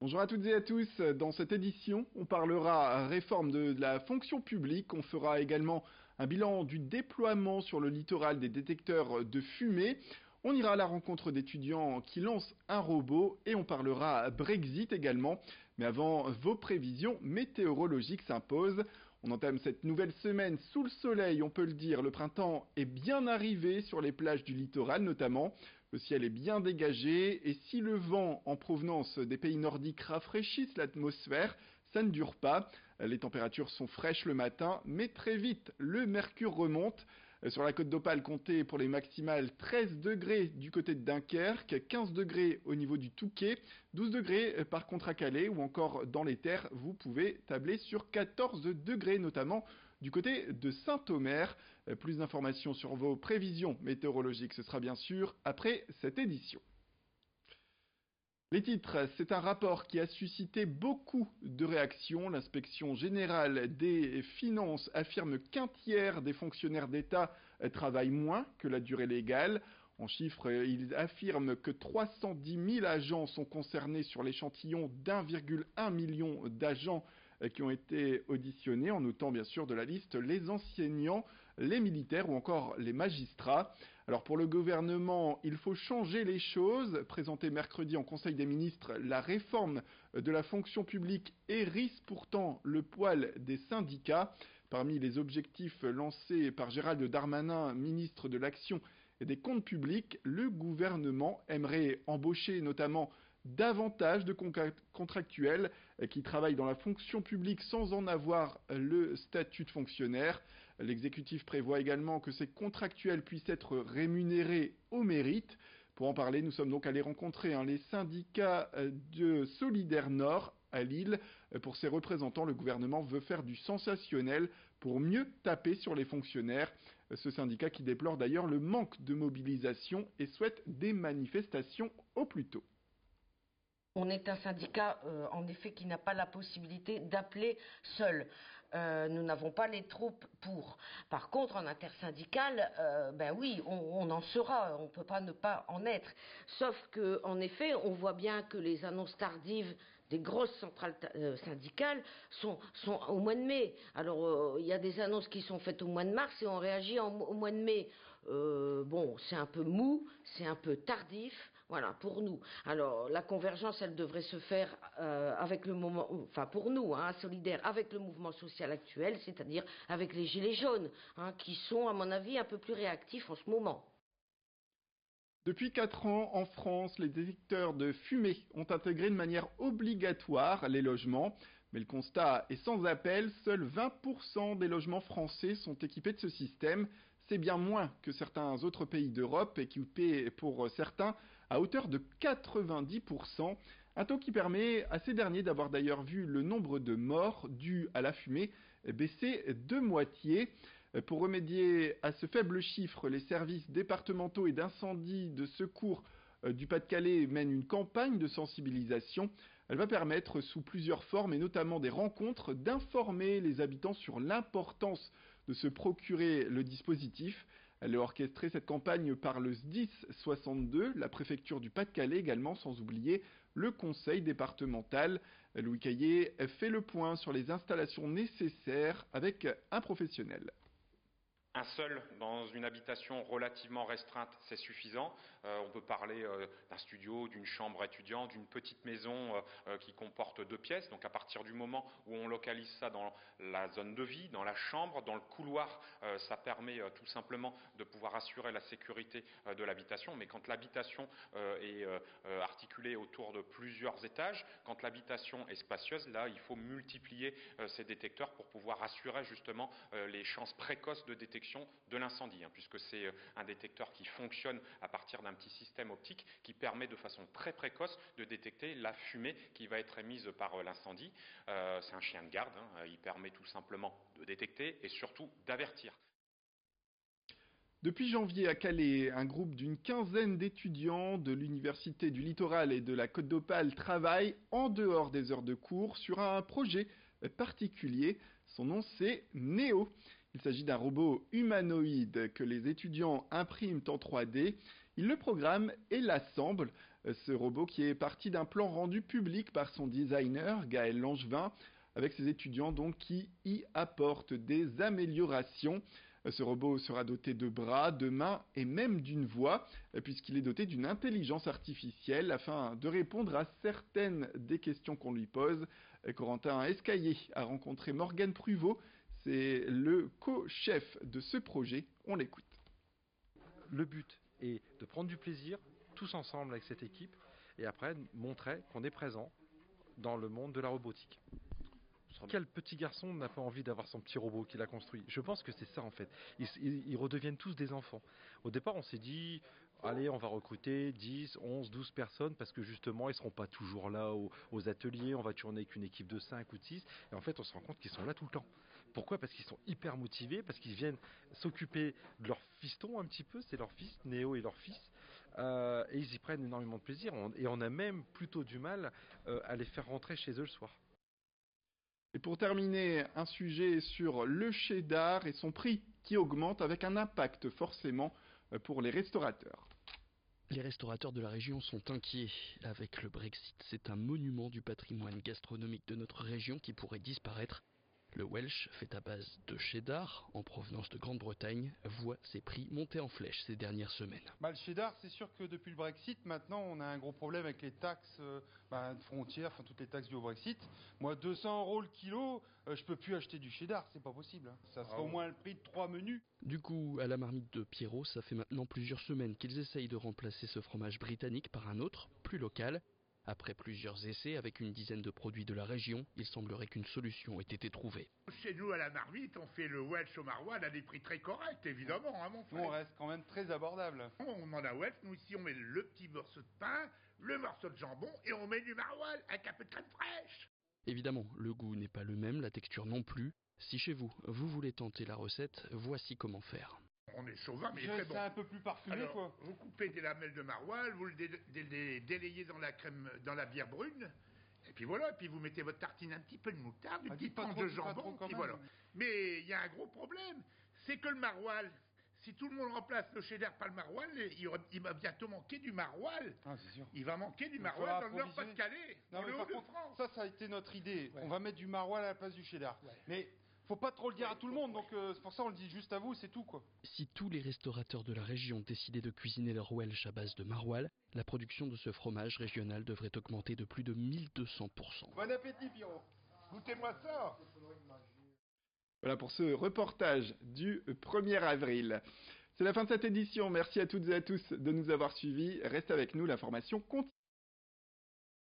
Bonjour à toutes et à tous. Dans cette édition, on parlera réforme de la fonction publique. On fera également un bilan du déploiement sur le littoral des détecteurs de fumée. On ira à la rencontre d'étudiants qui lancent un robot et on parlera Brexit également. Mais avant, vos prévisions météorologiques s'imposent. On entame cette nouvelle semaine sous le soleil, on peut le dire. Le printemps est bien arrivé sur les plages du littoral notamment. Le ciel est bien dégagé et si le vent en provenance des pays nordiques rafraîchisse l'atmosphère, ça ne dure pas. Les températures sont fraîches le matin, mais très vite, le mercure remonte. Sur la côte d'Opale, comptez pour les maximales 13 degrés du côté de Dunkerque, 15 degrés au niveau du Touquet, 12 degrés par contre à Calais ou encore dans les terres, vous pouvez tabler sur 14 degrés notamment du côté de Saint-Omer. Plus d'informations sur vos prévisions météorologiques, ce sera bien sûr après cette édition. Les titres, c'est un rapport qui a suscité beaucoup de réactions. L'inspection générale des finances affirme qu'un tiers des fonctionnaires d'État travaillent moins que la durée légale. En chiffres, il affirme que 310 000 agents sont concernés sur l'échantillon d'1,1 million d'agents qui ont été auditionnés, en notant bien sûr de la liste les enseignants, les militaires ou encore les magistrats. Alors pour le gouvernement, il faut changer les choses. Présentée mercredi en Conseil des ministres, la réforme de la fonction publique hérisse pourtant le poil des syndicats. Parmi les objectifs lancés par Gérald Darmanin, ministre de l'Action et des Comptes publics, le gouvernement aimerait embaucher notamment davantage de contractuels qui travaillent dans la fonction publique sans en avoir le statut de fonctionnaire. L'exécutif prévoit également que ces contractuels puissent être rémunérés au mérite. Pour en parler, nous sommes donc allés rencontrer les syndicats de Solidaire Nord à Lille. Pour ses représentants, le gouvernement veut faire du sensationnel pour mieux taper sur les fonctionnaires. Ce syndicat qui déplore d'ailleurs le manque de mobilisation et souhaite des manifestations au plus tôt. On est un syndicat, en effet, qui n'a pas la possibilité d'appeler seul. Nous n'avons pas les troupes pour. Par contre, en intersyndical, ben oui, on en sera. On ne peut pas ne pas en être. Sauf que, en effet, on voit bien que les annonces tardives des grosses centrales syndicales sont au mois de mai. Alors, il y a des annonces qui sont faites au mois de mars et on réagit au mois de mai. Bon, c'est un peu mou, c'est un peu tardif. Voilà, pour nous. Alors, la convergence, elle devrait se faire avec le moment, enfin pour nous, solidaires, avec le mouvement social actuel, c'est-à-dire avec les gilets jaunes, qui sont, à mon avis, un peu plus réactifs en ce moment. Depuis 4 ans, en France, les détecteurs de fumée ont intégré de manière obligatoire les logements. Mais le constat est sans appel, seuls 20% des logements français sont équipés de ce système. C'est bien moins que certains autres pays d'Europe, équipés pour certains à hauteur de 90%. Un taux qui permet à ces derniers d'avoir d'ailleurs vu le nombre de morts dus à la fumée baisser de moitié. Pour remédier à ce faible chiffre, les services départementaux et d'incendie de secours du Pas-de-Calais mènent une campagne de sensibilisation. Elle va permettre, sous plusieurs formes et notamment des rencontres, d'informer les habitants sur l'importance de se procurer le dispositif. Elle a orchestré cette campagne par le SDIS 62, la préfecture du Pas-de-Calais également, sans oublier le conseil départemental. Louis Caillé fait le point sur les installations nécessaires avec un professionnel. Un seul dans une habitation relativement restreinte, c'est suffisant. On peut parler d'un studio, d'une chambre étudiante, d'une petite maison qui comporte 2 pièces. Donc à partir du moment où on localise ça dans la zone de vie, dans la chambre, dans le couloir, ça permet tout simplement de pouvoir assurer la sécurité de l'habitation. Mais quand l'habitation est articulée autour de plusieurs étages, quand l'habitation est spacieuse, là il faut multiplier ces détecteurs pour pouvoir assurer justement les chances précoces de détection de l'incendie, puisque c'est un détecteur qui fonctionne à partir d'un petit système optique qui permet de façon très précoce de détecter la fumée qui va être émise par l'incendie. C'est un chien de garde, il permet tout simplement de détecter et surtout d'avertir. Depuis janvier à Calais, un groupe d'une quinzaine d'étudiants de l'Université du Littoral et de la Côte d'Opale travaille en dehors des heures de cours sur un projet particulier. Son nom c'est Néo. Il s'agit d'un robot humanoïde que les étudiants impriment en 3D. Ils le programment et l'assemblent. Ce robot qui est parti d'un plan rendu public par son designer, Gaël Langevin, avec ses étudiants donc qui y apportent des améliorations. Ce robot sera doté de bras, de mains et même d'une voix, puisqu'il est doté d'une intelligence artificielle afin de répondre à certaines des questions qu'on lui pose. Corentin Escaillé a rencontré Morgane Pruvot, c'est le co-chef de ce projet. On l'écoute. Le but est de prendre du plaisir tous ensemble avec cette équipe et après montrer qu'on est présent dans le monde de la robotique. Quel petit garçon n'a pas envie d'avoir son petit robot qu'il a construit? Je pense que c'est ça en fait. Ils redeviennent tous des enfants. Au départ, on s'est dit, allez, on va recruter 10, 11, 12 personnes parce que justement, ils ne seront pas toujours là aux ateliers. On va tourner avec une équipe de 5 ou de 6. Et en fait, on se rend compte qu'ils sont là tout le temps. Pourquoi? Parce qu'ils sont hyper motivés, parce qu'ils viennent s'occuper de leur fiston un petit peu. C'est leur fils, Néo et leur fils. Et ils y prennent énormément de plaisir. Et on a même plutôt du mal à les faire rentrer chez eux le soir. Et pour terminer, un sujet sur le cheddar et son prix qui augmente avec un impact forcément pour les restaurateurs. Les restaurateurs de la région sont inquiets avec le Brexit. C'est un monument du patrimoine gastronomique de notre région qui pourrait disparaître. Le Welsh, fait à base de cheddar, en provenance de Grande-Bretagne, voit ses prix monter en flèche ces dernières semaines. Le cheddar, c'est sûr que depuis le Brexit, maintenant, on a un gros problème avec les taxes de frontières, toutes les taxes dues au Brexit. Moi, 200 € le kilo, je peux plus acheter du cheddar, c'est pas possible. Ça sera au moins le prix de 3 menus. Du coup, à la marmite de Pierrot, ça fait maintenant plusieurs semaines qu'ils essayent de remplacer ce fromage britannique par un autre, plus local. Après plusieurs essais avec une dizaine de produits de la région, il semblerait qu'une solution ait été trouvée. Chez nous, à la marmite, on fait le Welsh au maroilles à des prix très corrects, évidemment, hein, mon frère. Nous, on reste quand même très abordable. On demande à Welsh, nous ici, on met le petit morceau de pain, le morceau de jambon, et on met du maroilles avec un peu de crème fraîche. Évidemment, le goût n'est pas le même, la texture non plus. Si chez vous, vous voulez tenter la recette, voici comment faire. On est chauvin, mais C'est très bon. un peu plus parfumé, Alors, quoi. vous coupez des lamelles de maroilles, vous le délayez dans la crème, dans la bière brune, et puis voilà, et puis vous mettez votre tartine, un petit peu de moutarde, une petite tranche de jambon, puis voilà. Mais il y a un gros problème, c'est que le maroilles, si tout le monde remplace le cheddar par le maroilles, il va bientôt manquer du maroilles. Ah, c'est sûr. Il va manquer du maroilles dans le Nord-Pas-de-Calais, dans le Hauts-de-France. Ça a été notre idée. Ouais. On va mettre du maroilles à la place du cheddar. Ouais. Mais faut pas trop le dire à tout le monde, donc c'est pour ça on le dit juste à vous, c'est tout, quoi. Si tous les restaurateurs de la région décidaient de cuisiner leur Welsh à base de maroilles, la production de ce fromage régional devrait augmenter de plus de 1200%. Bon appétit, Pierrot. Goûtez-moi ça. Voilà pour ce reportage du 1er avril. C'est la fin de cette édition. Merci à toutes et à tous de nous avoir suivis. Reste avec nous, l'information continue.